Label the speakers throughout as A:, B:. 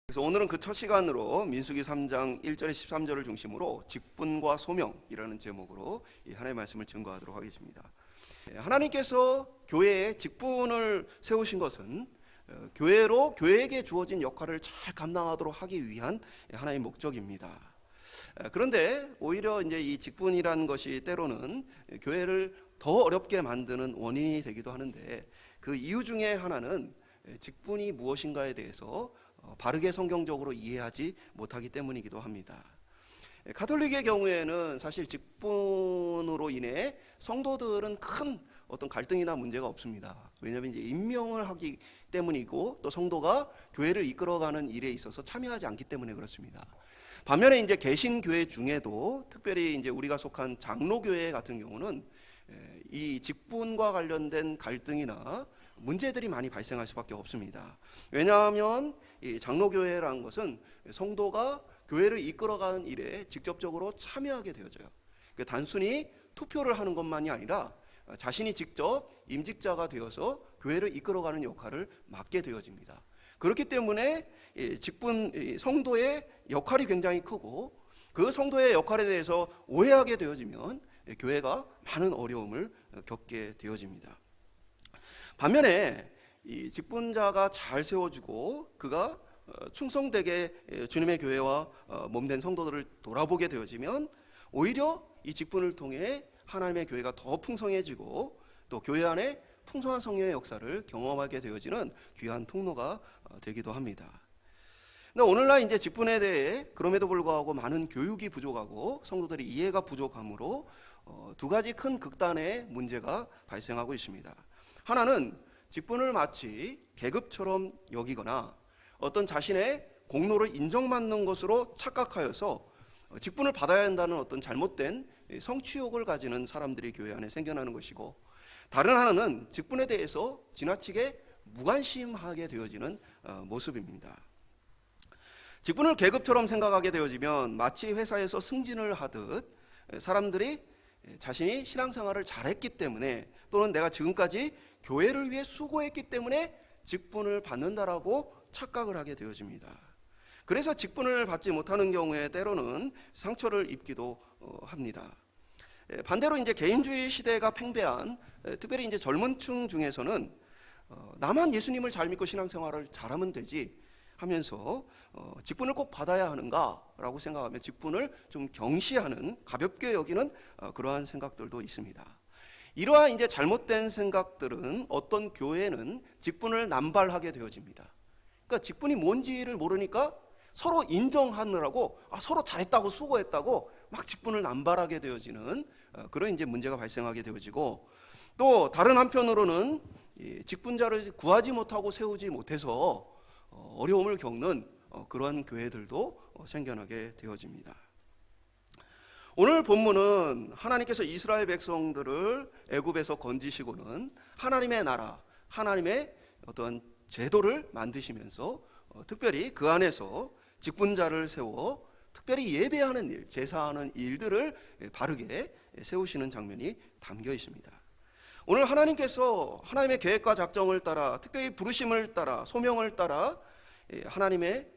A: 그래서 오늘은 그 첫 시간으로 민수기 3장 1절에 13절을 중심으로 직분과 소명이라는 제목으로 이 하나님의 말씀을 증거하도록 하겠습니다. 하나님께서 교회에 직분을 세우신 것은 교회로 교회에게 주어진 역할을 잘 감당하도록 하기 위한 하나의 목적입니다. 그런데 오히려 이제 이 직분이라는 것이 때로는 교회를 더 어렵게 만드는 원인이 되기도 하는데, 그 이유 중에 하나는 직분이 무엇인가에 대해서 바르게 성경적으로 이해하지 못하기 때문이기도 합니다. 가톨릭의 경우에는 사실 직분으로 인해 성도들은 큰 어떤 갈등이나 문제가 없습니다. 왜냐하면 이제 임명을 하기 때문이고, 또 성도가 교회를 이끌어가는 일에 있어서 참여하지 않기 때문에 그렇습니다. 반면에 이제 개신교회 중에도 특별히 이제 우리가 속한 장로교회 같은 경우는 이 직분과 관련된 갈등이나 문제들이 많이 발생할 수밖에 없습니다. 왜냐하면 이 장로교회라는 것은 성도가 교회를 이끌어가는 일에 직접적으로 참여하게 되어져요. 단순히 투표를 하는 것만이 아니라 자신이 직접 임직자가 되어서 교회를 이끌어가는 역할을 맡게 되어집니다. 그렇기 때문에 성도의 역할이 굉장히 크고, 그 성도의 역할에 대해서 오해하게 되어지면 교회가 많은 어려움을 겪게 되어집니다. 반면에 이 직분자가 잘 세워지고 그가 충성되게 주님의 교회와 몸된 성도들을 돌아보게 되어지면 오히려 이 직분을 통해 하나님의 교회가 더 풍성해지고, 또 교회 안에 풍성한 성령의 역사를 경험하게 되어지는 귀한 통로가 되기도 합니다. 근데 오늘날 이제 직분에 대해 그럼에도 불구하고 많은 교육이 부족하고 성도들의 이해가 부족하므로 두 가지 큰 극단의 문제가 발생하고 있습니다. 하나는 직분을 마치 계급처럼 여기거나 어떤 자신의 공로를 인정받는 것으로 착각하여서 직분을 받아야 한다는 어떤 잘못된 성취욕을 가지는 사람들이 교회 안에 생겨나는 것이고, 다른 하나는 직분에 대해서 지나치게 무관심하게 되어지는 모습입니다. 직분을 계급처럼 생각하게 되어지면 마치 회사에서 승진을 하듯 사람들이 자신이 신앙생활을 잘했기 때문에, 또는 내가 지금까지 교회를 위해 수고했기 때문에 직분을 받는다라고 착각을 하게 되어집니다. 그래서 직분을 받지 못하는 경우에 때로는 상처를 입기도 합니다. 반대로 이제 개인주의 시대가 팽배한 특별히 이제 젊은 층 중에서는 나만 예수님을 잘 믿고 신앙생활을 잘하면 되지 하면서 직분을 꼭 받아야 하는가라고 생각하며 직분을 좀 경시하는, 가볍게 여기는 그러한 생각들도 있습니다. 이러한 이제 잘못된 생각들은 어떤 교회는 직분을 남발하게 되어집니다. 그러니까 직분이 뭔지를 모르니까 서로 인정하느라고 서로 잘했다고 수고했다고 막 직분을 남발하게 되어지는 그런 이제 문제가 발생하게 되어지고, 또 다른 한편으로는 직분자를 구하지 못하고 세우지 못해서 어려움을 겪는 그러한 교회들도 생겨나게 되어집니다. 오늘 본문은 하나님께서 이스라엘 백성들을 애굽에서 건지시고는 하나님의 나라, 하나님의 어떤 제도를 만드시면서 특별히 그 안에서 직분자를 세워 특별히 예배하는 일, 제사하는 일들을 바르게 세우시는 장면이 담겨 있습니다. 오늘 하나님께서 하나님의 계획과 작정을 따라, 특별히 부르심을 따라, 소명을 따라 하나님의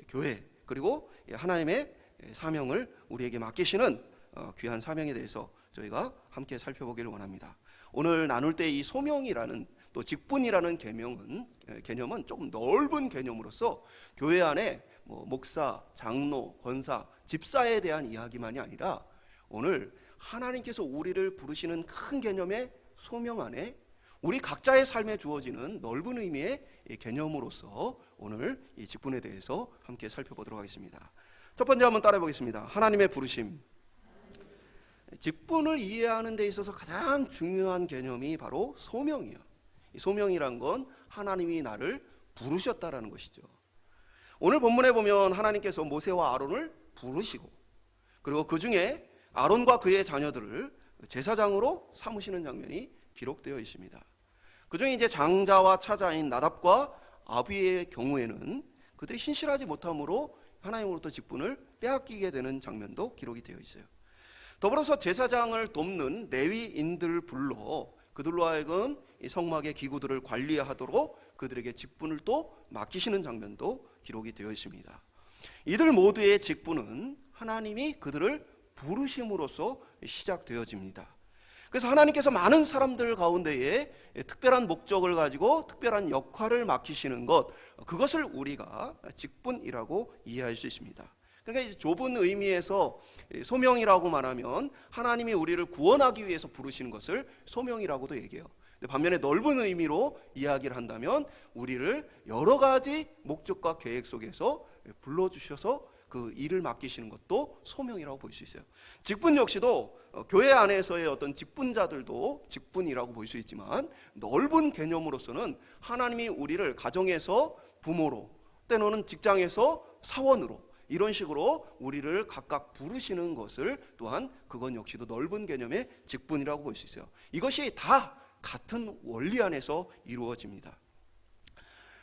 A: 교회, 그리고 하나님의 사명을 우리에게 맡기시는 귀한 사명에 대해서 저희가 함께 살펴보기를 원합니다. 오늘 나눌 때 이 소명이라는, 또 직분이라는 개념은 조금 넓은 개념으로서 교회 안에 목사, 장로, 권사, 집사에 대한 이야기만이 아니라 오늘 하나님께서 우리를 부르시는 큰 개념의 소명 안에 우리 각자의 삶에 주어지는 넓은 의미의 개념으로서 오늘 이 직분에 대해서 함께 살펴보도록 하겠습니다. 첫 번째 한번 따라해 보겠습니다. 하나님의 부르심. 직분을 이해하는 데 있어서 가장 중요한 개념이 바로 소명이에요. 이 소명이란 건 하나님이 나를 부르셨다라는 것이죠. 오늘 본문에 보면 하나님께서 모세와 아론을 부르시고, 그리고 그 중에 아론과 그의 자녀들을 제사장으로 삼으시는 장면이 기록되어 있습니다. 그 중에 이제 장자와 차자인 나답과 아비의 경우에는 그들이 신실하지 못함으로 하나님으로부터 직분을 빼앗기게 되는 장면도 기록이 되어 있어요. 더불어서 제사장을 돕는 레위인들을 불러 그들로 하여금 이 성막의 기구들을 관리하도록 그들에게 직분을 또 맡기시는 장면도 기록이 되어 있습니다. 이들 모두의 직분은 하나님이 그들을 부르심으로써 시작되어집니다. 그래서 하나님께서 많은 사람들 가운데에 특별한 목적을 가지고 특별한 역할을 맡기시는 것, 그것을 우리가 직분이라고 이해할 수 있습니다. 그러니까 이제 좁은 의미에서 소명이라고 말하면 하나님이 우리를 구원하기 위해서 부르시는 것을 소명이라고도 얘기해요. 반면에 넓은 의미로 이야기를 한다면 우리를 여러 가지 목적과 계획 속에서 불러주셔서 그 일을 맡기시는 것도 소명이라고 볼 수 있어요. 직분 역시도 교회 안에서의 어떤 직분자들도 직분이라고 볼 수 있지만 넓은 개념으로서는 하나님이 우리를 가정에서 부모로, 때로는 직장에서 사원으로 이런 식으로 우리를 각각 부르시는 것을 또한 그건 역시도 넓은 개념의 직분이라고 볼 수 있어요. 이것이 다 같은 원리 안에서 이루어집니다.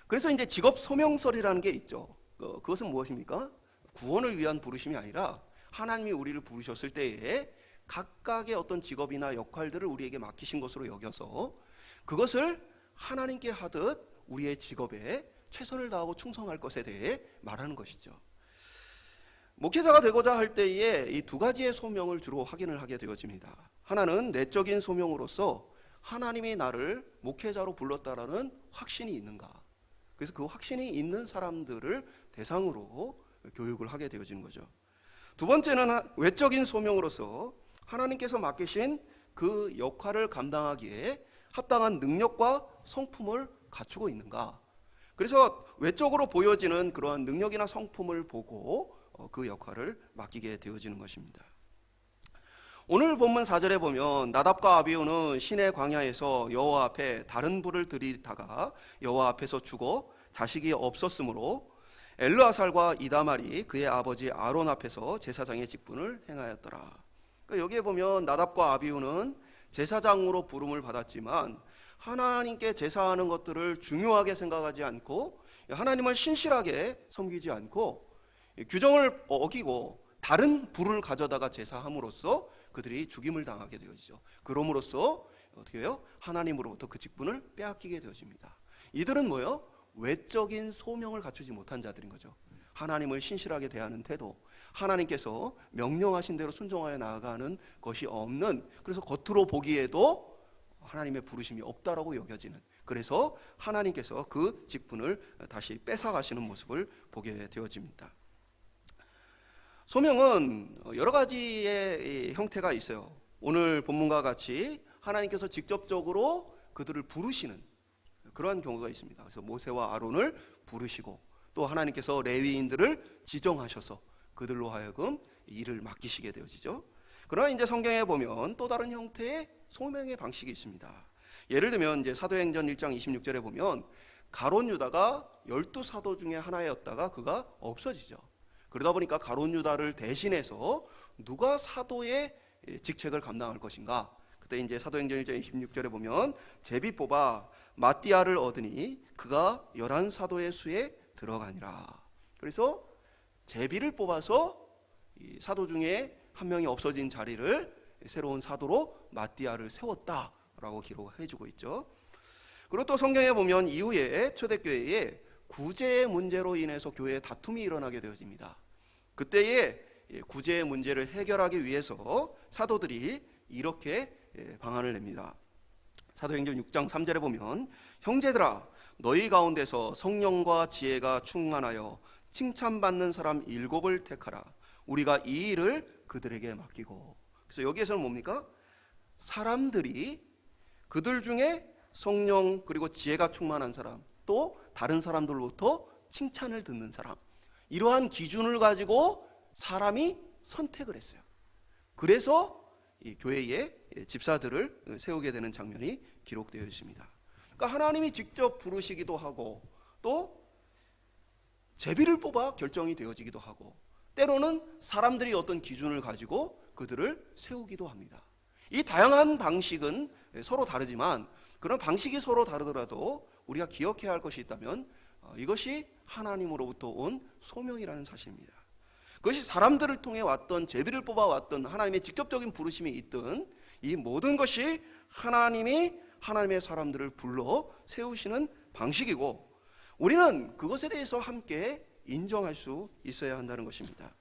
A: 그래서 이제 직업 소명설이라는 게 있죠. 그것은 무엇입니까? 구원을 위한 부르심이 아니라 하나님이 우리를 부르셨을 때에 각각의 어떤 직업이나 역할들을 우리에게 맡기신 것으로 여겨서 그것을 하나님께 하듯 우리의 직업에 최선을 다하고 충성할 것에 대해 말하는 것이죠. 목회자가 되고자 할 때에 이 두 가지의 소명을 주로 확인을 하게 되어집니다. 하나는 내적인 소명으로서 하나님이 나를 목회자로 불렀다라는 확신이 있는가. 그래서 그 확신이 있는 사람들을 대상으로 교육을 하게 되어지는 거죠. 두 번째는 외적인 소명으로서 하나님께서 맡기신 그 역할을 감당하기에 합당한 능력과 성품을 갖추고 있는가. 그래서 외적으로 보여지는 그러한 능력이나 성품을 보고 그 역할을 맡기게 되어지는 것입니다. 오늘 본문 4절에 보면 나답과 아비후는 시내 광야에서 여호와 앞에 다른 불을 들이다가 여호와 앞에서 죽어 자식이 없었으므로 엘르아살과 이다말이 그의 아버지 아론 앞에서 제사장의 직분을 행하였더라. 그러니까 여기에 보면 나답과 아비후는 제사장으로 부름을 받았지만 하나님께 제사하는 것들을 중요하게 생각하지 않고 하나님을 신실하게 섬기지 않고 규정을 어기고 다른 불을 가져다가 제사함으로써 그들이 죽임을 당하게 되어지죠. 그럼으로써 어떻게 해요? 하나님으로부터 그 직분을 빼앗기게 되어집니다. 이들은 뭐예요? 외적인 소명을 갖추지 못한 자들인 거죠. 하나님을 신실하게 대하는 태도, 하나님께서 명령하신 대로 순종하여 나아가는 것이 없는, 그래서 겉으로 보기에도 하나님의 부르심이 없다라고 여겨지는, 그래서 하나님께서 그 직분을 다시 뺏어가시는 모습을 보게 되어집니다. 소명은 여러 가지의 형태가 있어요. 오늘 본문과 같이 하나님께서 직접적으로 그들을 부르시는 그러한 경우가 있습니다. 그래서 모세와 아론을 부르시고 또 하나님께서 레위인들을 지정하셔서 그들로 하여금 일을 맡기시게 되어지죠. 그러나 이제 성경에 보면 또 다른 형태의 소명의 방식이 있습니다. 예를 들면 이제 사도행전 1장 26절에 보면 가룟 유다가 12사도 중에 하나였다가 그가 없어지죠. 그러다 보니까 가룟 유다를 대신해서 누가 사도의 직책을 감당할 것인가? 그때 이제 사도행전 1장 26절에 보면 제비 뽑아 마띠아를 얻으니 그가 11사도의 수에 들어가니라. 그래서 제비를 뽑아서 이 사도 중에 한 명이 없어진 자리를 새로운 사도로 마띠아를 세웠다라고 기록해 주고 있죠. 그리고 또 성경에 보면 이후에 초대교회에 구제의 문제로 인해서 교회에 다툼이 일어나게 되어집니다. 그때에 구제의 문제를 해결하기 위해서 사도들이 이렇게 방안을 냅니다. 사도행전 6장 3절에 보면 형제들아 너희 가운데서 성령과 지혜가 충만하여 칭찬받는 사람 7을 택하라. 우리가 이 일을 그들에게 맡기고. 그래서 여기에서는 뭡니까? 사람들이 그들 중에 성령 그리고 지혜가 충만한 사람, 또 다른 사람들로부터 칭찬을 듣는 사람, 이러한 기준을 가지고 사람이 선택을 했어요. 그래서 이 교회에 집사들을 세우게 되는 장면이 기록되어 있습니다. 그러니까 하나님이 직접 부르시기도 하고 또 제비를 뽑아 결정이 되어지기도 하고 때로는 사람들이 어떤 기준을 가지고 그들을 세우기도 합니다. 이 다양한 방식은 서로 다르지만 그런 방식이 서로 다르더라도 우리가 기억해야 할 것이 있다면 이것이 하나님으로부터 온 소명이라는 사실입니다. 그것이 사람들을 통해 왔던 제비를 뽑아 왔던 하나님의 직접적인 부르심이 있든 이 모든 것이 하나님이 하나님의 사람들을 불러 세우시는 방식이고 우리는 그것에 대해서 함께 인정할 수 있어야 한다는 것입니다.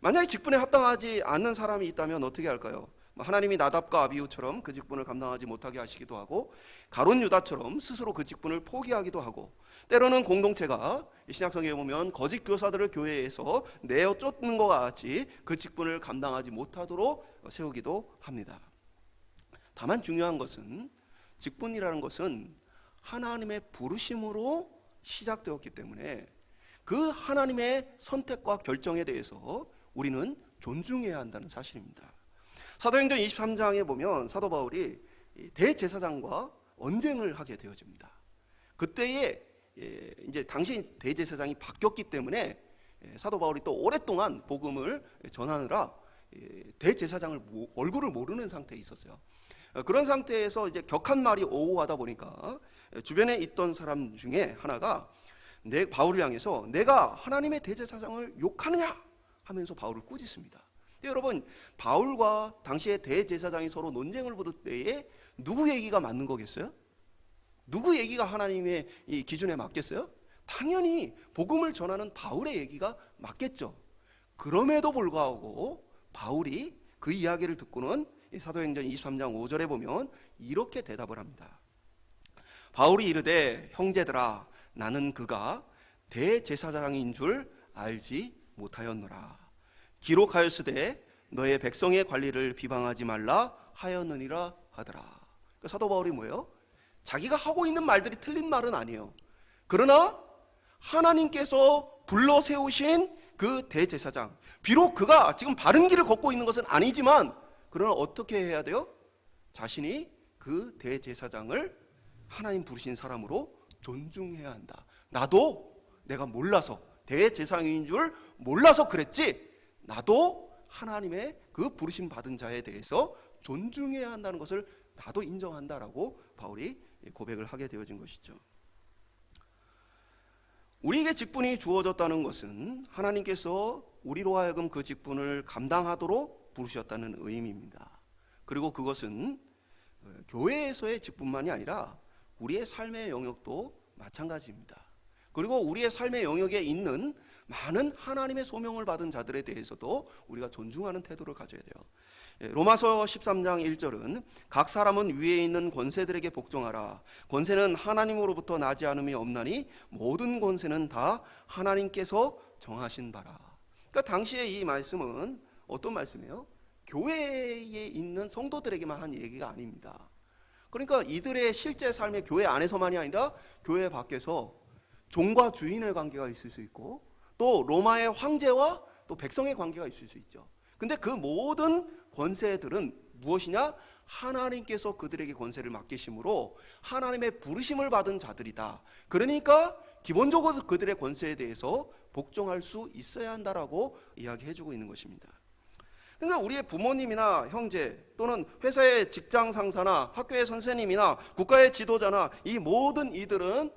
A: 만약에 직분에 합당하지 않는 사람이 있다면 어떻게 할까요? 하나님이 나답과 아비후처럼 그 직분을 감당하지 못하게 하시기도 하고, 가룟 유다처럼 스스로 그 직분을 포기하기도 하고, 때로는 공동체가 신약성경에 보면 거짓 교사들을 교회에서 내어 쫓는 것 같이 그 직분을 감당하지 못하도록 세우기도 합니다. 다만 중요한 것은 직분이라는 것은 하나님의 부르심으로 시작되었기 때문에 그 하나님의 선택과 결정에 대해서 우리는 존중해야 한다는 사실입니다. 사도행전 23장에 보면 사도 바울이 대제사장과 언쟁을 하게 되어집니다. 그때에 이제 당시 대제사장이 바뀌었기 때문에 사도 바울이 또 오랫동안 복음을 전하느라 대제사장을 얼굴을 모르는 상태에 있었어요. 그런 상태에서 이제 격한 말이 오오하다 보니까 주변에 있던 사람 중에 하나가 바울을 향해서 내가 하나님의 대제사장을 욕하느냐 하면서 바울을 꾸짖습니다. 여러분, 바울과 당시의 대제사장이 서로 논쟁을 벌일 때에 누구 얘기가 맞는 거겠어요? 누구 얘기가 하나님의 이 기준에 맞겠어요? 당연히 복음을 전하는 바울의 얘기가 맞겠죠. 그럼에도 불구하고 바울이 그 이야기를 듣고는 사도행전 23장 5절에 보면 이렇게 대답을 합니다. 바울이 이르되 형제들아 나는 그가 대제사장인 줄 알지 못하였노라. 기록하였으되 너의 백성의 관리를 비방하지 말라 하였느니라 하더라. 그러니까 사도 바울이 뭐예요? 자기가 하고 있는 말들이 틀린 말은 아니에요. 그러나 하나님께서 불러 세우신 그 대제사장, 비록 그가 지금 바른 길을 걷고 있는 것은 아니지만 그러나 어떻게 해야 돼요? 자신이 그 대제사장을 하나님 부르신 사람으로 존중해야 한다. 나도 내가 몰라서 대제사장인 줄 몰라서 그랬지, 나도 하나님의 그 부르심 받은 자에 대해서 존중해야 한다는 것을 나도 인정한다라고 바울이 고백을 하게 되어진 것이죠. 우리에게 직분이 주어졌다는 것은 하나님께서 우리로 하여금 그 직분을 감당하도록 부르셨다는 의미입니다. 그리고 그것은 교회에서의 직분만이 아니라 우리의 삶의 영역도 마찬가지입니다. 그리고 우리의 삶의 영역에 있는 많은 하나님의 소명을 받은 자들에 대해서도 우리가 존중하는 태도를 가져야 돼요. 로마서 13장 1절은 각 사람은 위에 있는 권세들에게 복종하라. 권세는 하나님으로부터 나지 않음이 없나니 모든 권세는 다 하나님께서 정하신 바라. 그러니까 당시에 이 말씀은 어떤 말씀이에요? 교회에 있는 성도들에게만 한 얘기가 아닙니다. 그러니까 이들의 실제 삶의 교회 안에서만이 아니라 교회 밖에서 종과 주인의 관계가 있을 수 있고 또 로마의 황제와 또 백성의 관계가 있을 수 있죠. 근데 그 모든 권세들은 무엇이냐? 하나님께서 그들에게 권세를 맡기심으로 하나님의 부르심을 받은 자들이다. 그러니까 기본적으로 그들의 권세에 대해서 복종할 수 있어야 한다라고 이야기해주고 있는 것입니다. 그러니까 우리의 부모님이나 형제 또는 회사의 직장 상사나 학교의 선생님이나 국가의 지도자나 이 모든 이들은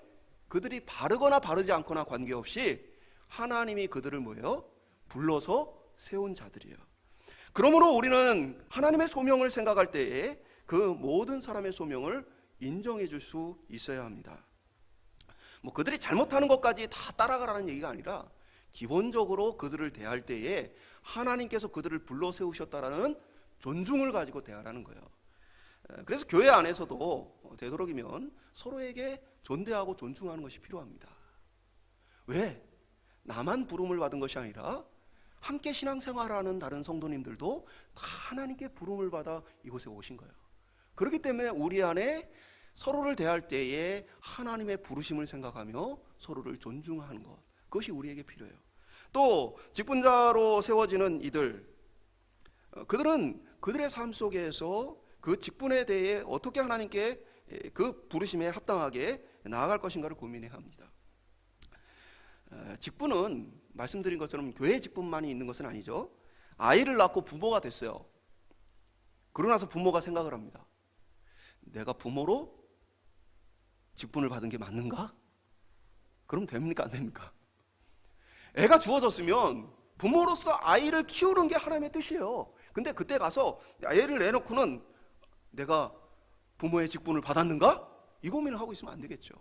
A: 그들이 바르거나 바르지 않거나 관계없이 하나님이 그들을 뭐예요? 불러서 세운 자들이에요. 그러므로 우리는 하나님의 소명을 생각할 때에 그 모든 사람의 소명을 인정해 줄 수 있어야 합니다. 그들이 잘못하는 것까지 다 따라가라는 얘기가 아니라 기본적으로 그들을 대할 때에 하나님께서 그들을 불러 세우셨다라는 존중을 가지고 대하라는 거예요. 그래서 교회 안에서도 되도록이면 서로에게 존대하고 존중하는 것이 필요합니다. 왜? 나만 부름을 받은 것이 아니라 함께 신앙생활하는 다른 성도님들도 다 하나님께 부름을 받아 이곳에 오신 거예요. 그렇기 때문에 우리 안에 서로를 대할 때에 하나님의 부르심을 생각하며 서로를 존중하는 것, 그것이 우리에게 필요해요. 또 직분자로 세워지는 이들, 그들은 그들의 삶 속에서 그 직분에 대해 어떻게 하나님께 그 부르심에 합당하게 나아갈 것인가를 고민해야 합니다. 직분은 말씀드린 것처럼 교회 직분만이 있는 것은 아니죠. 아이를 낳고 부모가 됐어요. 그러고 나서 부모가 생각을 합니다. 내가 부모로 직분을 받은 게 맞는가? 그럼 됩니까? 안 됩니까? 애가 주어졌으면 부모로서 아이를 키우는 게 하나님의 뜻이에요. 근데 그때 가서 애를 내놓고는 내가 부모의 직분을 받았는가? 이 고민을 하고 있으면 안 되겠죠.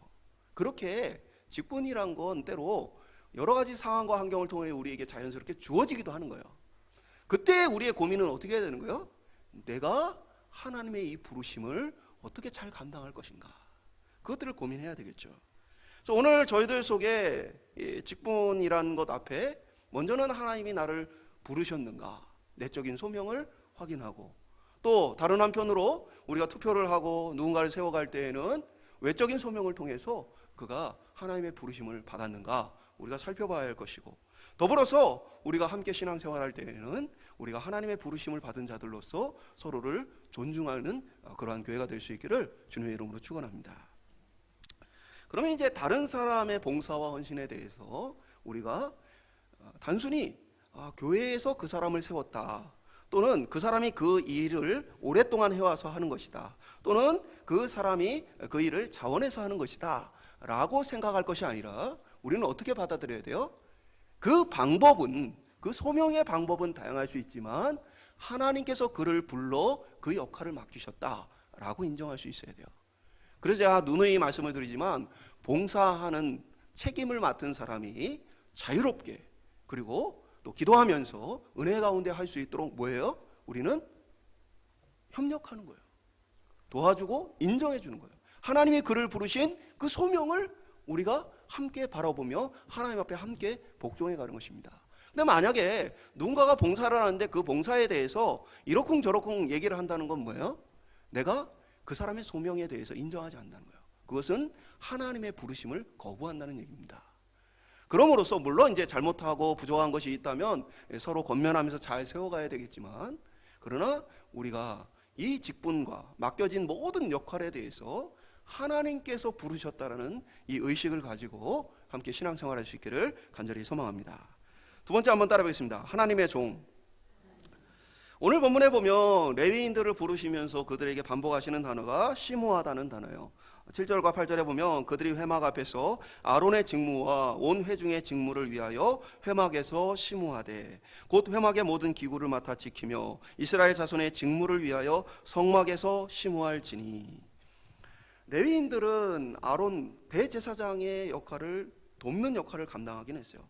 A: 그렇게 직분이란 건 때로 여러 가지 상황과 환경을 통해 우리에게 자연스럽게 주어지기도 하는 거예요. 그때 우리의 고민은 어떻게 해야 되는 거예요? 내가 하나님의 이 부르심을 어떻게 잘 감당할 것인가, 그것들을 고민해야 되겠죠. 그래서 오늘 저희들 속에 직분이라는 것 앞에 먼저는 하나님이 나를 부르셨는가, 내적인 소명을 확인하고, 또 다른 한편으로 우리가 투표를 하고 누군가를 세워갈 때에는 외적인 소명을 통해서 그가 하나님의 부르심을 받았는가 우리가 살펴봐야 할 것이고, 더불어서 우리가 함께 신앙생활할 때에는 우리가 하나님의 부르심을 받은 자들로서 서로를 존중하는 그러한 교회가 될 수 있기를 주님의 이름으로 축원합니다. 그러면 이제 다른 사람의 봉사와 헌신에 대해서 우리가 단순히 교회에서 그 사람을 세웠다, 또는 그 사람이 그 일을 오랫동안 해와서 하는 것이다, 또는 그 사람이 그 일을 자원해서 하는 것이다 라고 생각할 것이 아니라, 우리는 어떻게 받아들여야 돼요? 그 방법은, 그 소명의 방법은 다양할 수 있지만 하나님께서 그를 불러 그 역할을 맡기셨다라고 인정할 수 있어야 돼요. 그래서 제가 누누이 말씀을 드리지만, 봉사하는 책임을 맡은 사람이 자유롭게, 그리고 또 기도하면서 은혜 가운데 할 수 있도록 뭐예요? 우리는 협력하는 거예요. 도와주고 인정해 주는 거예요. 하나님이 그를 부르신 그 소명을 우리가 함께 바라보며 하나님 앞에 함께 복종해 가는 것입니다. 근데 만약에 누군가가 봉사를 하는데 그 봉사에 대해서 이러쿵저러쿵 얘기를 한다는 건 뭐예요? 내가 그 사람의 소명에 대해서 인정하지 않는다는 거예요. 그것은 하나님의 부르심을 거부한다는 얘기입니다. 그럼으로써 물론 이제 잘못하고 부족한 것이 있다면 서로 권면하면서 잘 세워가야 되겠지만, 그러나 우리가 이 직분과 맡겨진 모든 역할에 대해서 하나님께서 부르셨다라는 이 의식을 가지고 함께 신앙생활할 수 있기를 간절히 소망합니다. 두 번째 한번 따라하겠습니다. 하나님의 종. 오늘 본문에 보면 레위인들을 부르시면서 그들에게 반복하시는 단어가 심오하다는 단어예요. 7절과 8절에 보면 그들이 회막 앞에서 아론의 직무와 온 회중의 직무를 위하여 회막에서 심우하되, 곧 회막의 모든 기구를 맡아 지키며 이스라엘 자손의 직무를 위하여 성막에서 심우할지니. 레위인들은 아론 대제사장의 역할을 돕는 역할을 감당하긴 했어요.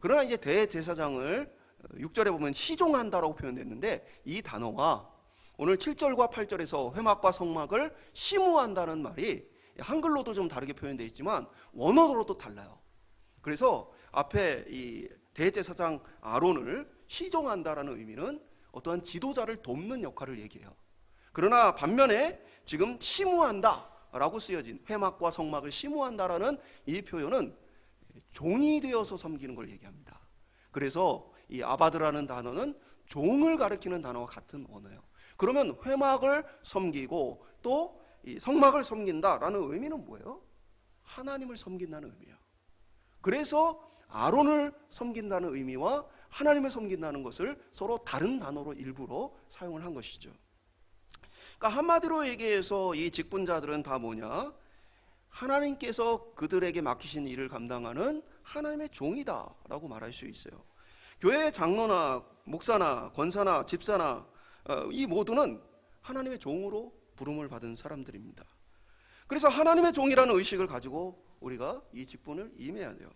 A: 그러나 이제 대제사장을 6절에 보면 시종한다라고 표현됐는데, 이 단어와 오늘 7절과 8절에서 회막과 성막을 심우한다는 말이 한글로도 좀 다르게 표현되어 있지만 원어로도 달라요. 그래서 앞에 이 대제사장 아론을 시종한다라는 의미는 어떠한 지도자를 돕는 역할을 얘기해요. 그러나 반면에 지금 심우한다라고 쓰여진 회막과 성막을 심우한다라는 이 표현은 종이 되어서 섬기는 걸 얘기합니다. 그래서 이 아바드라는 단어는 종을 가리키는 단어와 같은 언어예요. 그러면 회막을 섬기고 또 이 성막을 섬긴다라는 의미는 뭐예요? 하나님을 섬긴다는 의미예요. 그래서 아론을 섬긴다는 의미와 하나님을 섬긴다는 것을 서로 다른 단어로 일부러 사용을 한 것이죠. 그러니까 한마디로 얘기해서 이 직분자들은 다 뭐냐? 하나님께서 그들에게 맡기신 일을 감당하는 하나님의 종이다라고 말할 수 있어요. 교회의 장로나 목사나 권사나 집사나 이 모두는 하나님의 종으로 부름을 받은 사람들입니다. 그래서 하나님의 종이라는 의식을 가지고 우리가 이 직분을 임해야 돼요.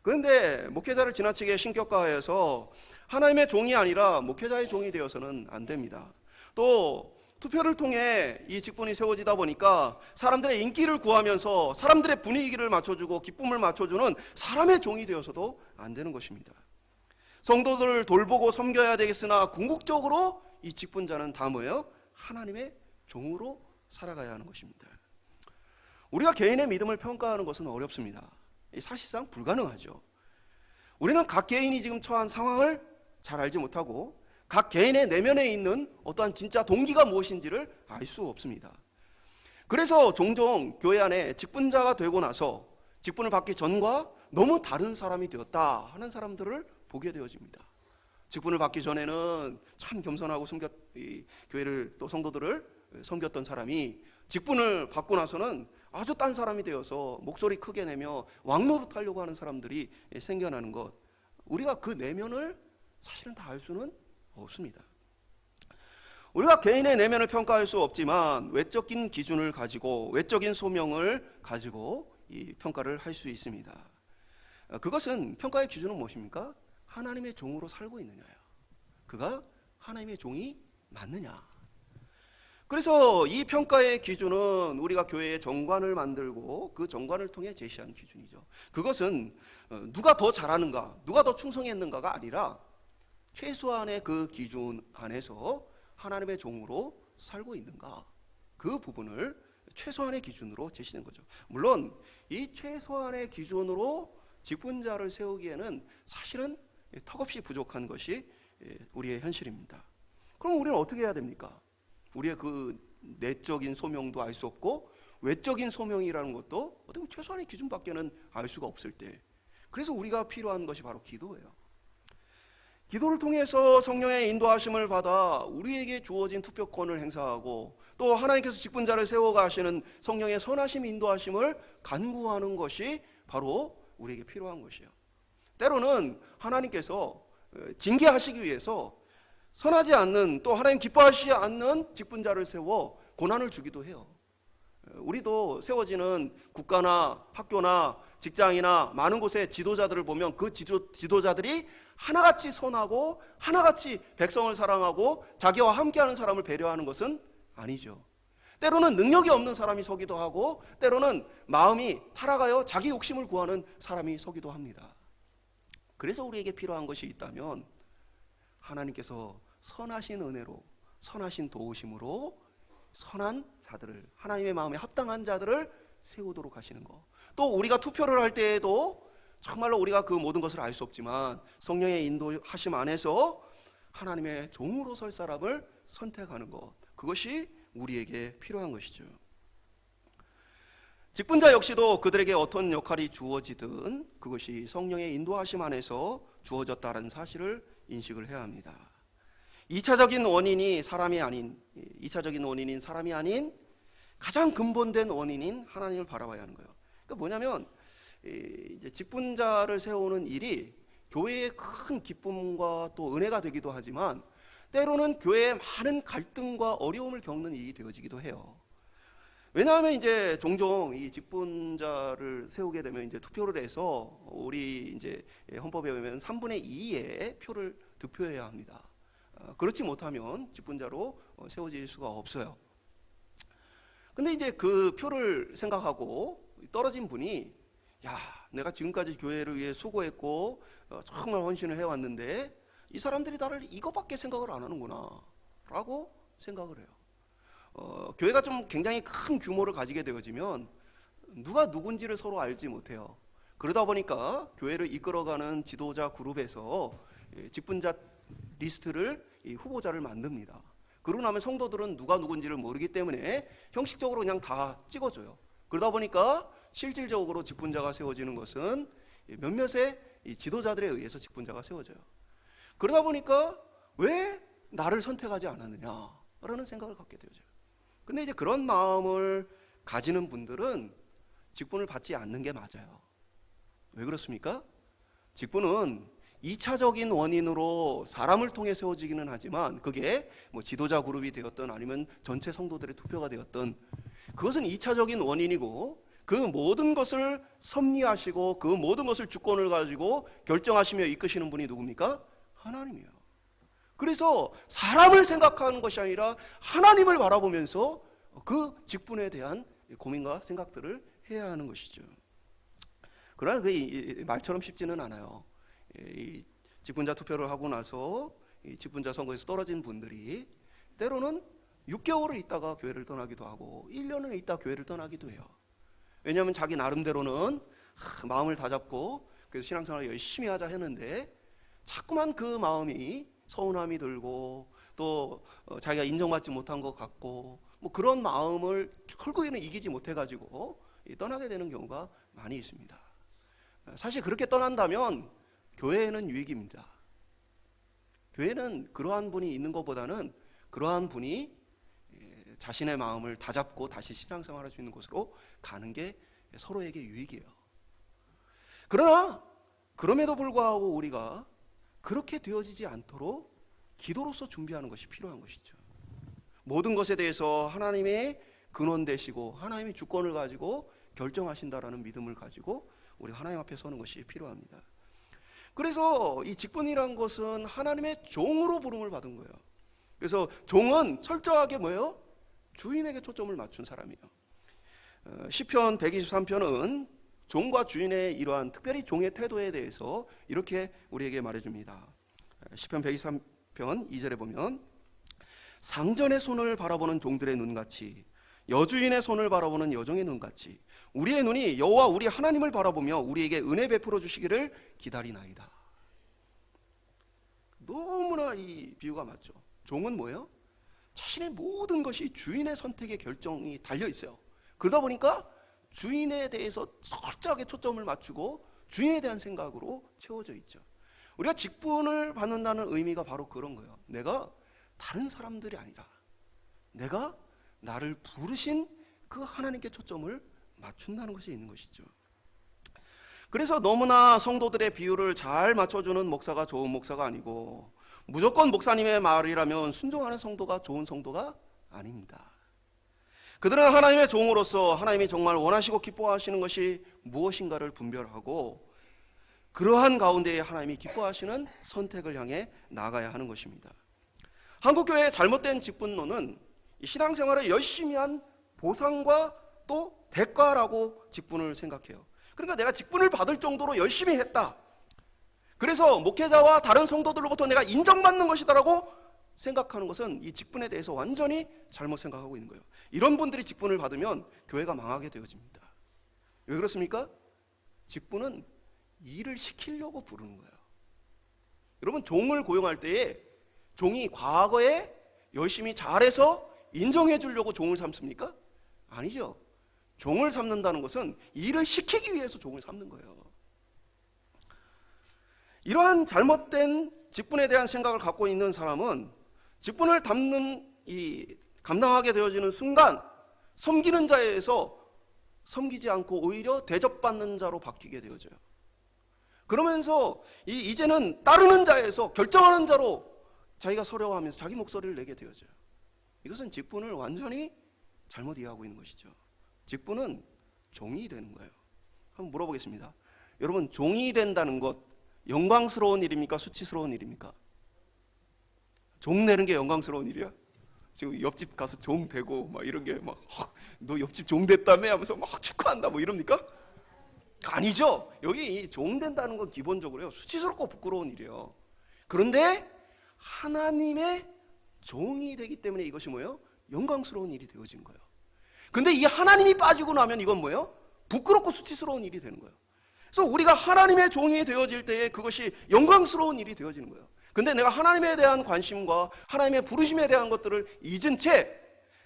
A: 그런데 목회자를 지나치게 신격화해서 하나님의 종이 아니라 목회자의 종이 되어서는 안 됩니다. 또 투표를 통해 이 직분이 세워지다 보니까 사람들의 인기를 구하면서 사람들의 분위기를 맞춰주고 기쁨을 맞춰주는 사람의 종이 되어서도 안 되는 것입니다. 성도들을 돌보고 섬겨야 되겠으나 궁극적으로 이 직분자는 다 뭐예요? 하나님의 종으로 살아가야 하는 것입니다. 우리가 개인의 믿음을 평가하는 것은 어렵습니다. 사실상 불가능하죠. 우리는 각 개인이 지금 처한 상황을 잘 알지 못하고 각 개인의 내면에 있는 어떠한 진짜 동기가 무엇인지를 알 수 없습니다. 그래서 종종 교회 안에 직분자가 되고 나서 직분을 받기 전과 너무 다른 사람이 되었다 하는 사람들을 보게 되어집니다. 직분을 받기 전에는 참 겸손하고 교회를 또 성도들을 섬겼던 사람이 직분을 받고 나서는 아주 딴 사람이 되어서 목소리 크게 내며 왕노릇 하려고 하는 사람들이 생겨나는 것, 우리가 그 내면을 사실은 다 알 수는 없습니다. 우리가 개인의 내면을 평가할 수 없지만 외적인 기준을 가지고 외적인 소명을 가지고 이 평가를 할 수 있습니다. 그것은 평가의 기준은 무엇입니까? 하나님의 종으로 살고 있느냐예요. 그가 하나님의 종이 맞느냐. 그래서 이 평가의 기준은 우리가 교회의 정관을 만들고 그 정관을 통해 제시한 기준이죠. 그것은 누가 더 잘하는가, 누가 더 충성했는가가 아니라 최소한의 그 기준 안에서 하나님의 종으로 살고 있는가, 그 부분을 최소한의 기준으로 제시된 거죠. 물론 이 최소한의 기준으로 직분자를 세우기에는 사실은 턱없이 부족한 것이 우리의 현실입니다. 그럼 우리는 어떻게 해야 됩니까? 우리의 그 내적인 소명도 알 수 없고 외적인 소명이라는 것도 어떻게 보면 최소한의 기준밖에는 알 수가 없을 때, 그래서 우리가 필요한 것이 바로 기도예요. 기도를 통해서 성령의 인도하심을 받아 우리에게 주어진 투표권을 행사하고 또 하나님께서 직분자를 세워가시는 성령의 선하심 인도하심을 간구하는 것이 바로 우리에게 필요한 것이에요. 때로는 하나님께서 징계하시기 위해서 선하지 않는, 또 하나님 기뻐하시지 않는 직분자를 세워 고난을 주기도 해요. 우리도 세워지는 국가나 학교나 직장이나 많은 곳의 지도자들을 보면 그 지도자들이 하나같이 선하고 하나같이 백성을 사랑하고 자기와 함께하는 사람을 배려하는 것은 아니죠. 때로는 능력이 없는 사람이 서기도 하고 때로는 마음이 타락하여 자기 욕심을 구하는 사람이 서기도 합니다. 그래서 우리에게 필요한 것이 있다면 하나님께서 선하신 은혜로, 선하신 도우심으로 선한 자들을, 하나님의 마음에 합당한 자들을 세우도록 하시는 것. 또 우리가 투표를 할 때에도 정말로 우리가 그 모든 것을 알 수 없지만 성령의 인도하심 안에서 하나님의 종으로 설 사람을 선택하는 것, 그것이 우리에게 필요한 것이죠. 직분자 역시도 그들에게 어떤 역할이 주어지든 그것이 성령의 인도하심 안에서 주어졌다는 사실을 인식을 해야 합니다. 2차적인 원인인 사람이 아닌 가장 근본된 원인인 하나님을 바라봐야 하는 거예요. 그러니까 뭐냐면 이제 직분자를 세우는 일이 교회의 큰 기쁨과 또 은혜가 되기도 하지만 때로는 교회에 많은 갈등과 어려움을 겪는 일이 되어지기도 해요. 왜냐하면 이제 종종 이 직분자를 세우게 되면 이제 투표를 해서 우리 이제 헌법에 보면 3분의 2의 표를 득표해야 합니다. 그렇지 못하면 직분자로 세워질 수가 없어요. 근데 이제 그 표를 생각하고 떨어진 분이, 야, 내가 지금까지 교회를 위해 수고했고 정말 헌신을 해왔는데 이 사람들이 나를 이거밖에 생각을 안 하는구나 라고 생각을 해요. 교회가 좀 굉장히 큰 규모를 가지게 되어지면 누가 누군지를 서로 알지 못해요. 그러다 보니까 교회를 이끌어가는 지도자 그룹에서 직분자 리스트를, 이 후보자를 만듭니다. 그러고 나면 성도들은 누가 누군지를 모르기 때문에 형식적으로 그냥 다 찍어줘요. 그러다 보니까 실질적으로 직분자가 세워지는 것은 몇몇의 이 지도자들에 의해서 직분자가 세워져요. 그러다 보니까 왜 나를 선택하지 않았느냐라는 생각을 갖게 되어져요. 근데 이제 그런 마음을 가지는 분들은 직분을 받지 않는 게 맞아요. 왜 그렇습니까? 직분은 2차적인 원인으로 사람을 통해 세워지기는 하지만 그게 뭐 지도자 그룹이 되었든 아니면 전체 성도들의 투표가 되었든 그것은 2차적인 원인이고, 그 모든 것을 섭리하시고 그 모든 것을 주권을 가지고 결정하시며 이끄시는 분이 누굽니까? 하나님이에요. 그래서 사람을 생각하는 것이 아니라 하나님을 바라보면서 그 직분에 대한 고민과 생각들을 해야 하는 것이죠. 그러나 그게 말처럼 쉽지는 않아요. 이 직분자 투표를 하고 나서 이 직분자 선거에서 떨어진 분들이 때로는 6개월을 있다가 교회를 떠나기도 하고 1년을 있다 교회를 떠나기도 해요. 왜냐하면 자기 나름대로는 마음을 다잡고 그래서 신앙생활을 열심히 하자 했는데 자꾸만 그 마음이 서운함이 들고 또 자기가 인정받지 못한 것 같고 뭐 그런 마음을 결국에는 이기지 못해가지고 떠나게 되는 경우가 많이 있습니다. 사실 그렇게 떠난다면 교회에는 유익입니다. 교회는 그러한 분이 있는 것보다는 그러한 분이 자신의 마음을 다잡고 다시 신앙생활할 수 있는 곳으로 가는 게 서로에게 유익이에요. 그러나 그럼에도 불구하고 우리가 그렇게 되어지지 않도록 기도로서 준비하는 것이 필요한 것이죠. 모든 것에 대해서 하나님의 근원 되시고 하나님의 주권을 가지고 결정하신다라는 믿음을 가지고 우리 하나님 앞에 서는 것이 필요합니다. 그래서 이 직분이란 것은 하나님의 종으로 부름을 받은 거예요. 그래서 종은 철저하게 뭐예요? 주인에게 초점을 맞춘 사람이에요. 시편 123편은 종과 주인의 이러한 특별히 종의 태도에 대해서 이렇게 우리에게 말해줍니다. 시편 123편 2절에 보면 상전의 손을 바라보는 종들의 눈같이 여주인의 손을 바라보는 여종의 눈같이 우리의 눈이 여호와 우리 하나님을 바라보며 우리에게 은혜 베풀어 주시기를 기다리나이다. 너무나 이 비유가 맞죠. 종은 뭐예요? 자신의 모든 것이 주인의 선택에 결정이 달려 있어요. 그러다 보니까 주인에 대해서 철저하게 초점을 맞추고 주인에 대한 생각으로 채워져 있죠. 우리가 직분을 받는다는 의미가 바로 그런 거예요. 내가 다른 사람들이 아니라 내가 나를 부르신 그 하나님께 초점을 맞춘다는 것이 있는 것이죠. 그래서 너무나 성도들의 비유를 잘 맞춰주는 목사가 좋은 목사가 아니고 무조건 목사님의 말이라면 순종하는 성도가 좋은 성도가 아닙니다. 그들은 하나님의 종으로서 하나님이 정말 원하시고 기뻐하시는 것이 무엇인가를 분별하고 그러한 가운데에 하나님이 기뻐하시는 선택을 향해 나아가야 하는 것입니다. 한국교회의 잘못된 직분론은 신앙생활을 열심히 한 보상과 또 대가라고 직분을 생각해요. 그러니까 내가 직분을 받을 정도로 열심히 했다. 그래서 목회자와 다른 성도들로부터 내가 인정받는 것이다라고 생각하는 것은 이 직분에 대해서 완전히 잘못 생각하고 있는 거예요. 이런 분들이 직분을 받으면 교회가 망하게 되어집니다. 왜 그렇습니까? 직분은 일을 시키려고 부르는 거예요. 여러분, 종을 고용할 때에 종이 과거에 열심히 잘해서 인정해 주려고 종을 삼습니까? 아니죠. 종을 삼는다는 것은 일을 시키기 위해서 종을 삼는 거예요. 이러한 잘못된 직분에 대한 생각을 갖고 있는 사람은 직분을 감당하게 되어지는 순간 섬기는 자에서 섬기지 않고 오히려 대접받는 자로 바뀌게 되어져요. 그러면서 이제는 따르는 자에서 결정하는 자로 자기가 서려하면서 자기 목소리를 내게 되어져요. 이것은 직분을 완전히 잘못 이해하고 있는 것이죠. 직분은 종이 되는 거예요. 한번 물어보겠습니다. 여러분, 종이 된다는 것 영광스러운 일입니까? 수치스러운 일입니까? 종 내는 게 영광스러운 일이야? 지금 옆집 가서 종 되고 막 이런 게 막 너 옆집 종 됐다며 하면서 막 축하한다 뭐 이럽니까? 아니죠. 여기 이 종 된다는 건 기본적으로요 수치스럽고 부끄러운 일이에요. 그런데 하나님의 종이 되기 때문에 이것이 뭐예요? 영광스러운 일이 되어진 거예요. 근데 이 하나님이 빠지고 나면 이건 뭐예요? 부끄럽고 수치스러운 일이 되는 거예요. 그래서 우리가 하나님의 종이 되어질 때에 그것이 영광스러운 일이 되어지는 거예요. 근데 내가 하나님에 대한 관심과 하나님의 부르심에 대한 것들을 잊은 채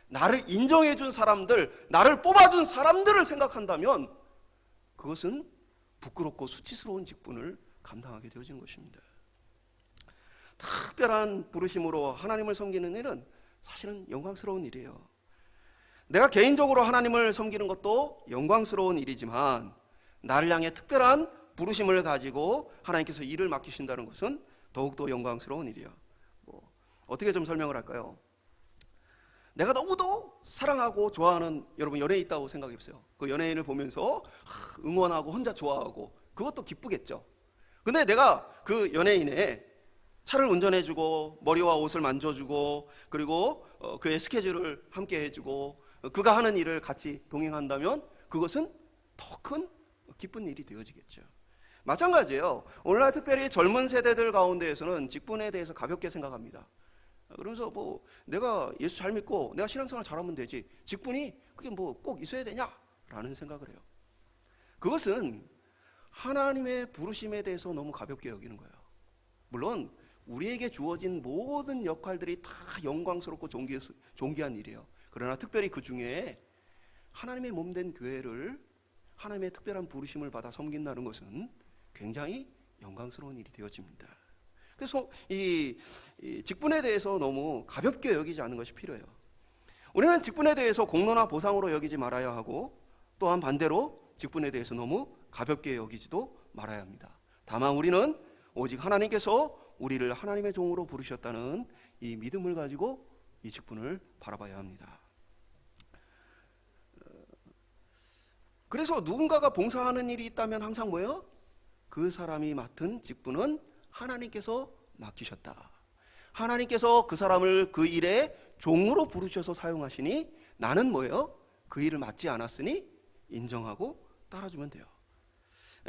A: 나를 인정해 준 사람들, 나를 뽑아준 사람들을 생각한다면 그것은 부끄럽고 수치스러운 직분을 감당하게 되어지는 것입니다. 특별한 부르심으로 하나님을 섬기는 일은 사실은 영광스러운 일이에요. 내가 개인적으로 하나님을 섬기는 것도 영광스러운 일이지만 나를 향해 특별한 부르심을 가지고 하나님께서 일을 맡기신다는 것은 더욱더 영광스러운 일이야. 어떻게 좀 설명을 할까요? 내가 너무도 사랑하고 좋아하는 여러분 연예인 있다고 생각해 보세요. 그 연예인을 보면서 응원하고 혼자 좋아하고 그것도 기쁘겠죠. 근데 내가 그 연예인의 차를 운전해주고 머리와 옷을 만져주고 그리고 그의 스케줄을 함께 해주고 그가 하는 일을 같이 동행한다면 그것은 더 큰 기쁜 일이 되어지겠죠. 마찬가지예요. 오늘날 특별히 젊은 세대들 가운데에서는 직분에 대해서 가볍게 생각합니다. 그러면서 내가 예수 잘 믿고 내가 신앙생활 잘하면 되지 직분이 그게 꼭 있어야 되냐라는 생각을 해요. 그것은 하나님의 부르심에 대해서 너무 가볍게 여기는 거예요. 물론 우리에게 주어진 모든 역할들이 다 영광스럽고 존귀한 일이에요. 그러나 특별히 그 중에 하나님의 몸된 교회를 하나님의 특별한 부르심을 받아 섬긴다는 것은 굉장히 영광스러운 일이 되어집니다. 그래서 이 직분에 대해서 너무 가볍게 여기지 않는 것이 필요해요. 우리는 직분에 대해서 공로나 보상으로 여기지 말아야 하고 또한 반대로 직분에 대해서 너무 가볍게 여기지도 말아야 합니다. 다만 우리는 오직 하나님께서 우리를 하나님의 종으로 부르셨다는 이 믿음을 가지고 이 직분을 바라봐야 합니다. 그래서 누군가가 봉사하는 일이 있다면 항상 뭐예요? 그 사람이 맡은 직분은 하나님께서 맡기셨다. 하나님께서 그 사람을 그 일에 종으로 부르셔서 사용하시니 나는 뭐예요? 그 일을 맡지 않았으니 인정하고 따라주면 돼요.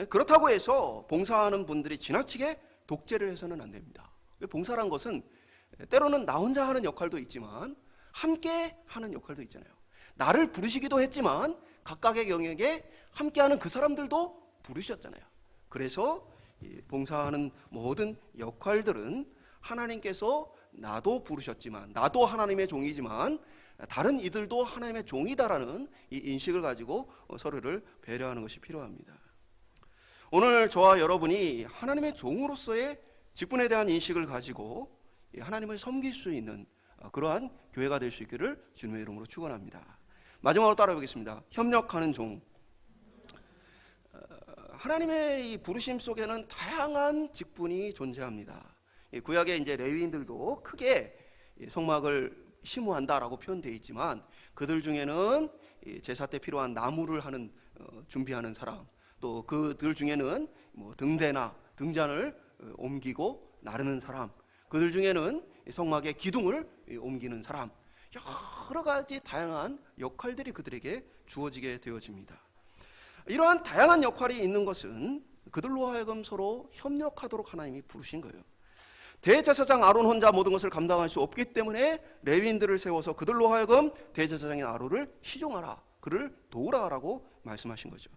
A: 그렇다고 해서 봉사하는 분들이 지나치게 독재를 해서는 안 됩니다. 봉사란 것은 때로는 나 혼자 하는 역할도 있지만 함께 하는 역할도 있잖아요. 나를 부르시기도 했지만 각각의 영역에 함께하는 그 사람들도 부르셨잖아요. 그래서 봉사하는 모든 역할들은 하나님께서 나도 부르셨지만, 나도 하나님의 종이지만 다른 이들도 하나님의 종이다라는 이 인식을 가지고 서로를 배려하는 것이 필요합니다. 오늘 저와 여러분이 하나님의 종으로서의 직분에 대한 인식을 가지고 하나님을 섬길 수 있는 그러한 교회가 될 수 있기를 주님의 이름으로 축원합니다. 마지막으로 따라해보겠습니다. 협력하는 종. 하나님의 이 부르심 속에는 다양한 직분이 존재합니다. 구약의 이제 레위인들도 크게 성막을 심우한다라고 표현되어 있지만 그들 중에는 제사 때 필요한 나무를 하는 준비하는 사람, 또 그들 중에는 뭐 등대나 등잔을 옮기고 나르는 사람, 그들 중에는 성막의 기둥을 옮기는 사람, 여러 가지 다양한 역할들이 그들에게 주어지게 되어집니다. 이러한 다양한 역할이 있는 것은 그들로 하여금 서로 협력하도록 하나님이 부르신 거예요. 대제사장 아론 혼자 모든 것을 감당할 수 없기 때문에 레위인들을 세워서 그들로 하여금 대제사장인 아론을 희종하라, 그를 도우라라고 말씀하신 거죠.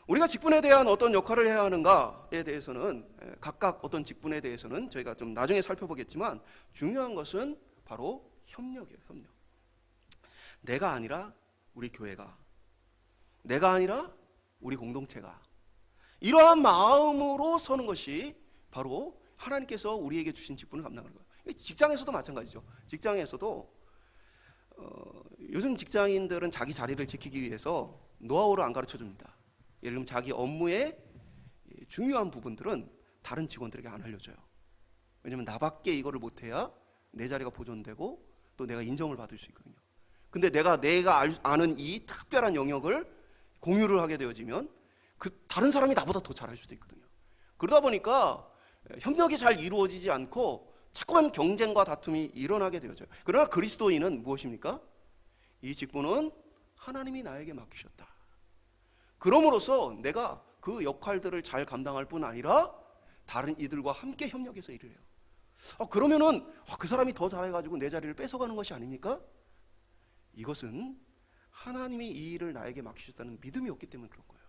A: 우리가 직분에 대한 어떤 역할을 해야 하는가에 대해서는 각각 어떤 직분에 대해서는 저희가 좀 나중에 살펴보겠지만 중요한 것은 바로 협력이에요. 협력. 내가 아니라 우리 교회가, 내가 아니라 우리 공동체가, 이러한 마음으로 서는 것이 바로 하나님께서 우리에게 주신 직분을 감당하는 거예요. 직장에서도 마찬가지죠. 직장에서도 요즘 직장인들은 자기 자리를 지키기 위해서 노하우를 안 가르쳐 줍니다. 예를 들면 자기 업무의 중요한 부분들은 다른 직원들에게 안 알려줘요. 왜냐하면 나밖에 이거를 못해야 내 자리가 보존되고 또 내가 인정을 받을 수 있거든요. 근데 내가 아는 이 특별한 영역을 공유를 하게 되어지면 그 다른 사람이 나보다 더 잘할 수도 있거든요. 그러다 보니까 협력이 잘 이루어지지 않고 자꾸만 경쟁과 다툼이 일어나게 되어져요. 그러나 그리스도인은 무엇입니까? 이 직분은 하나님이 나에게 맡기셨다. 그럼으로써 내가 그 역할들을 잘 감당할 뿐 아니라 다른 이들과 함께 협력해서 일을 해요. 그러면은 그 사람이 더 잘해가지고 내 자리를 뺏어가는 것이 아닙니까? 이것은 하나님이 이 일을 나에게 맡기셨다는 믿음이 없기 때문에 그런 거예요.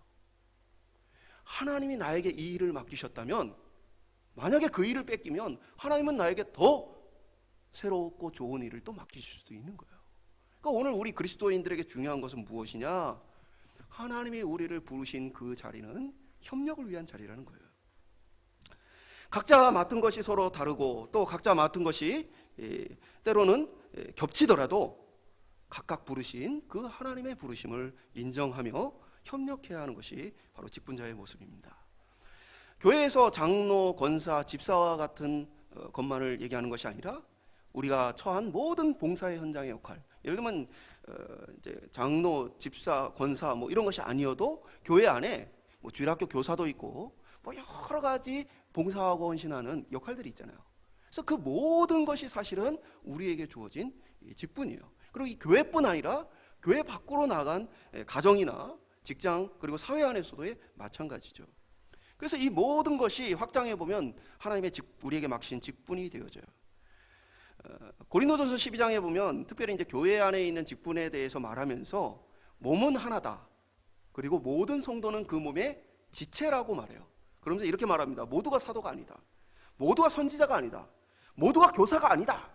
A: 하나님이 나에게 이 일을 맡기셨다면, 만약에 그 일을 뺏기면 하나님은 나에게 더 새롭고 좋은 일을 또 맡기실 수도 있는 거예요. 그러니까 오늘 우리 그리스도인들에게 중요한 것은 무엇이냐? 하나님이 우리를 부르신 그 자리는 협력을 위한 자리라는 거예요. 각자 맡은 것이 서로 다르고 또 각자 맡은 것이 때로는 겹치더라도 각각 부르신 그 하나님의 부르심을 인정하며 협력해야 하는 것이 바로 직분자의 모습입니다. 교회에서 장로, 권사, 집사와 같은 것만을 얘기하는 것이 아니라 우리가 처한 모든 봉사의 현장의 역할, 예를 들면 이제 장로, 집사, 권사 뭐 이런 것이 아니어도 교회 안에 뭐 주일학교 교사도 있고 뭐 여러 가지 봉사하고 헌신하는 역할들이 있잖아요. 그래서 그 모든 것이 사실은 우리에게 주어진 직분이에요. 그리고 이 교회뿐 아니라 교회 밖으로 나간 가정이나 직장 그리고 사회 안에서도의 마찬가지죠. 그래서 이 모든 것이 확장해 보면 하나님의 우리에게 맡기신 직분이 되어져요. 고린도전서 12장에 보면 특별히 이제 교회 안에 있는 직분에 대해서 말하면서 몸은 하나다. 그리고 모든 성도는 그 몸의 지체라고 말해요. 그러면서 이렇게 말합니다. 모두가 사도가 아니다. 모두가 선지자가 아니다. 모두가 교사가 아니다.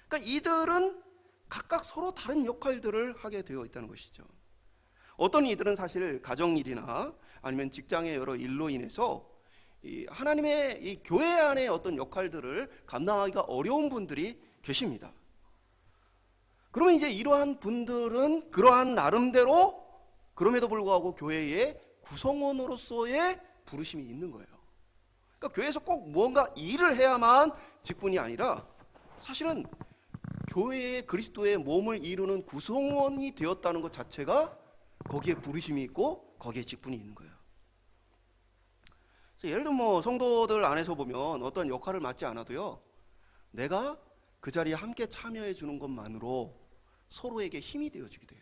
A: 그러니까 이들은 각각 서로 다른 역할들을 하게 되어 있다는 것이죠. 어떤 이들은 사실 가정일이나 아니면 직장의 여러 일로 인해서 이 하나님의 이 교회 안의 어떤 역할들을 감당하기가 어려운 분들이 계십니다. 그러면 이제 이러한 분들은 그러한 나름대로 그럼에도 불구하고 교회의 구성원으로서의 부르심이 있는 거예요. 그러니까 교회에서 꼭 무언가 일을 해야만 직분이 아니라 사실은 교회의 그리스도의 몸을 이루는 구성원이 되었다는 것 자체가 거기에 부르심이 있고 거기에 직분이 있는 거예요. 예를 들면 뭐 성도들 안에서 보면 어떤 역할을 맡지 않아도요, 내가 그 자리에 함께 참여해 주는 것만으로 서로에게 힘이 되어주게 돼요.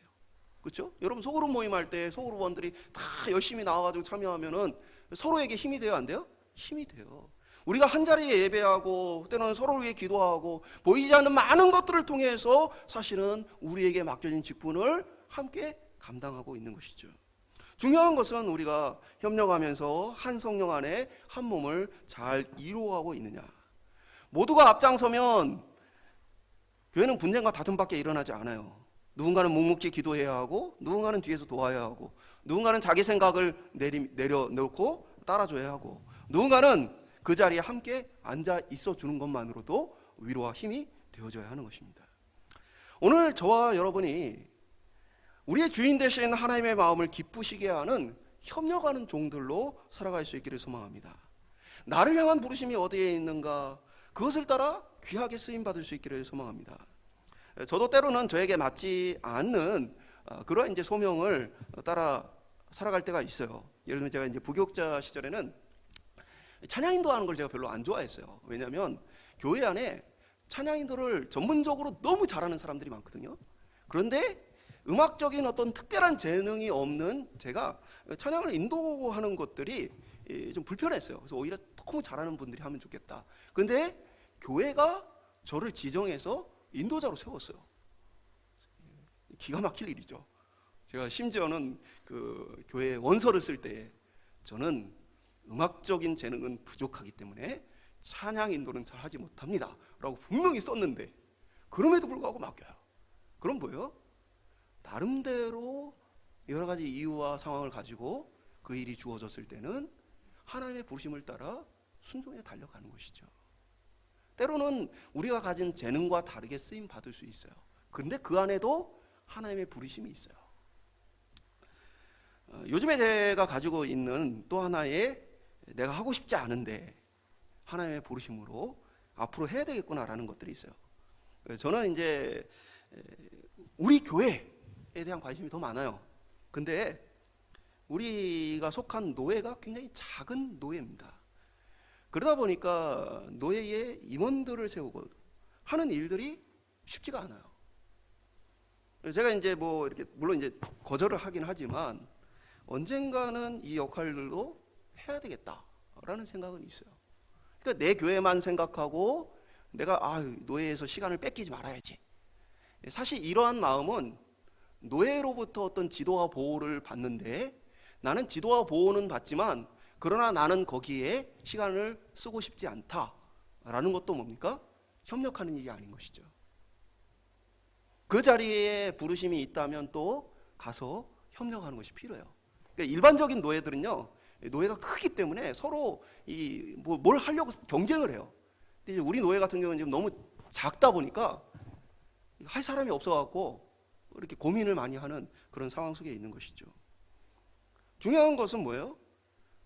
A: 그렇죠? 여러분 소그룹 모임할 때 소그룹원들이 다 열심히 나와가지고 참여하면은 서로에게 힘이 돼요, 안 돼요? 힘이 돼요. 우리가 한 자리에 예배하고 때로는 서로를 위해 기도하고 보이지 않는 많은 것들을 통해서 사실은 우리에게 맡겨진 직분을 함께 감당하고 있는 것이죠. 중요한 것은 우리가 협력하면서 한 성령 안에 한 몸을 잘 이루어가고 있느냐. 모두가 앞장서면 교회는 분쟁과 다툼밖에 일어나지 않아요. 누군가는 묵묵히 기도해야 하고, 누군가는 뒤에서 도와야 하고, 누군가는 자기 생각을 내려놓고 따라줘야 하고, 누군가는 그 자리에 함께 앉아 있어 주는 것만으로도 위로와 힘이 되어줘야 하는 것입니다. 오늘 저와 여러분이 우리의 주인 되신 하나님의 마음을 기쁘시게 하는 협력하는 종들로 살아갈 수 있기를 소망합니다. 나를 향한 부르심이 어디에 있는가, 그것을 따라 귀하게 쓰임 받을 수 있기를 소망합니다. 저도 때로는 저에게 맞지 않는 그러한 이제 소명을 따라 살아갈 때가 있어요. 예를 들면 제가 이제 부교육자 시절에는 찬양 인도하는 걸 제가 별로 안 좋아했어요. 왜냐하면 교회 안에 찬양 인도를 전문적으로 너무 잘하는 사람들이 많거든요. 그런데 음악적인 어떤 특별한 재능이 없는 제가 찬양을 인도하는 것들이 좀 불편했어요. 그래서 오히려 너무 잘하는 분들이 하면 좋겠다. 그런데 교회가 저를 지정해서 인도자로 세웠어요. 기가 막힐 일이죠. 제가 심지어는 그 교회 원서를 쓸 때 저는 음악적인 재능은 부족하기 때문에 찬양 인도는 잘 하지 못합니다 라고 분명히 썼는데 그럼에도 불구하고 맡겨요. 그럼 뭐예요? 나름대로 여러 가지 이유와 상황을 가지고 그 일이 주어졌을 때는 하나님의 부르심을 따라 순종해 달려가는 것이죠. 때로는 우리가 가진 재능과 다르게 쓰임 받을 수 있어요. 그런데 그 안에도 하나님의 부르심이 있어요. 요즘에 제가 가지고 있는 또 하나의 내가 하고 싶지 않은데 하나님의 부르심으로 앞으로 해야 되겠구나라는 것들이 있어요. 저는 이제 우리 교회에 대한 관심이 더 많아요. 근데 우리가 속한 노예가 굉장히 작은 노예입니다. 그러다 보니까 노예의 임원들을 세우고 하는 일들이 쉽지가 않아요. 제가 이제 뭐 이렇게 물론 이제 거절을 하긴 하지만 언젠가는 이 역할들도 해야 되겠다라는 생각은 있어요. 그러니까 내 교회만 생각하고 내가 노예에서 시간을 뺏기지 말아야지. 사실 이러한 마음은 노예로부터 어떤 지도와 보호를 받는데 나는 지도와 보호는 받지만 그러나 나는 거기에 시간을 쓰고 싶지 않다라는 것도 뭡니까? 협력하는 일이 아닌 것이죠. 그 자리에 부르심이 있다면 또 가서 협력하는 것이 필요해요. 그러니까 일반적인 노예들은요, 노예가 크기 때문에 서로 뭘 하려고 경쟁을 해요. 근데 이제 우리 노예 같은 경우는 지금 너무 작다 보니까 할 사람이 없어갖고 이렇게 고민을 많이 하는 그런 상황 속에 있는 것이죠. 중요한 것은 뭐예요?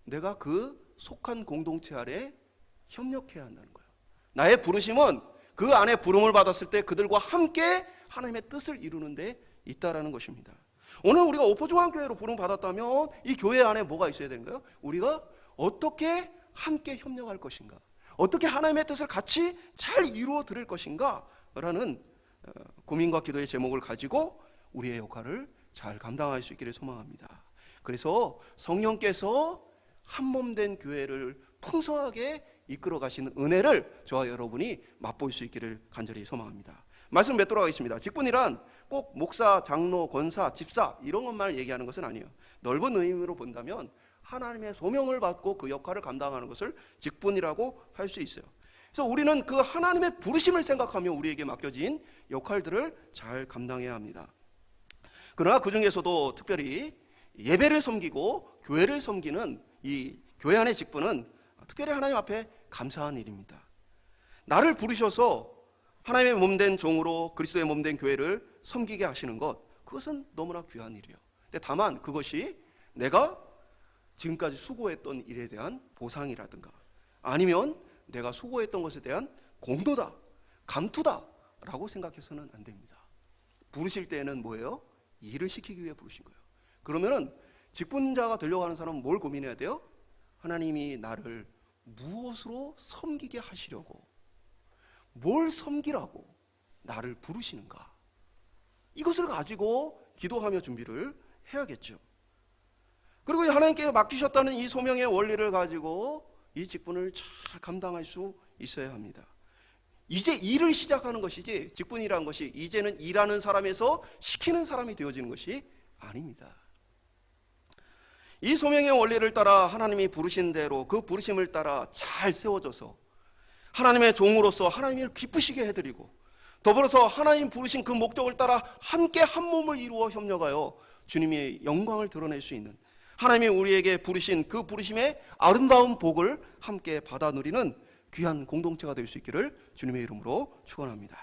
A: 내가 그 속한 공동체 아래 협력해야 한다는 거예요. 나의 부르심은 그 안에 부름을 받았을 때 그들과 함께 하나님의 뜻을 이루는 데 있다라는 것입니다. 오늘 우리가 오포중앙교회로 부름 받았다면 이 교회 안에 뭐가 있어야 되는 거예요? 우리가 어떻게 함께 협력할 것인가? 어떻게 하나님의 뜻을 같이 잘 이루어 드릴 것인가? 라는 고민과 기도의 제목을 가지고 우리의 역할을 잘 감당할 수 있기를 소망합니다. 그래서 성령께서 한몸된 교회를 풍성하게 이끌어 가시는 은혜를 저와 여러분이 맛볼 수 있기를 간절히 소망합니다. 말씀 맺도록 하겠습니다. 직분이란 꼭 목사, 장로, 권사, 집사 이런 것만 얘기하는 것은 아니에요. 넓은 의미로 본다면 하나님의 소명을 받고 그 역할을 감당하는 것을 직분이라고 할 수 있어요. 그래서 우리는 그 하나님의 부르심을 생각하며 우리에게 맡겨진 역할들을 잘 감당해야 합니다. 그러나 그 중에서도 특별히 예배를 섬기고 교회를 섬기는 이 교회 안의 직분은 특별히 하나님 앞에 감사한 일입니다. 나를 부르셔서 하나님의 몸된 종으로 그리스도의 몸된 교회를 섬기게 하시는 것, 그것은 너무나 귀한 일이에요. 근데 다만 그것이 내가 지금까지 수고했던 일에 대한 보상이라든가 아니면 내가 수고했던 것에 대한 공로다, 감투다라고 생각해서는 안 됩니다. 부르실 때는 뭐예요? 일을 시키기 위해 부르신 거예요. 그러면은 직분자가 되려고 하는 사람은 뭘 고민해야 돼요? 하나님이 나를 무엇으로 섬기게 하시려고, 뭘 섬기라고 나를 부르시는가, 이것을 가지고 기도하며 준비를 해야겠죠. 그리고 하나님께 맡기셨다는 이 소명의 원리를 가지고 이 직분을 잘 감당할 수 있어야 합니다. 이제 일을 시작하는 것이지, 직분이라는 것이 이제는 일하는 사람에서 시키는 사람이 되어지는 것이 아닙니다. 이 소명의 원리를 따라 하나님이 부르신 대로 그 부르심을 따라 잘 세워져서 하나님의 종으로서 하나님을 기쁘시게 해드리고, 더불어서 하나님 부르신 그 목적을 따라 함께 한 몸을 이루어 협력하여 주님의 영광을 드러낼 수 있는, 하나님이 우리에게 부르신 그 부르심의 아름다운 복을 함께 받아 누리는 귀한 공동체가 될 수 있기를 주님의 이름으로 축원합니다.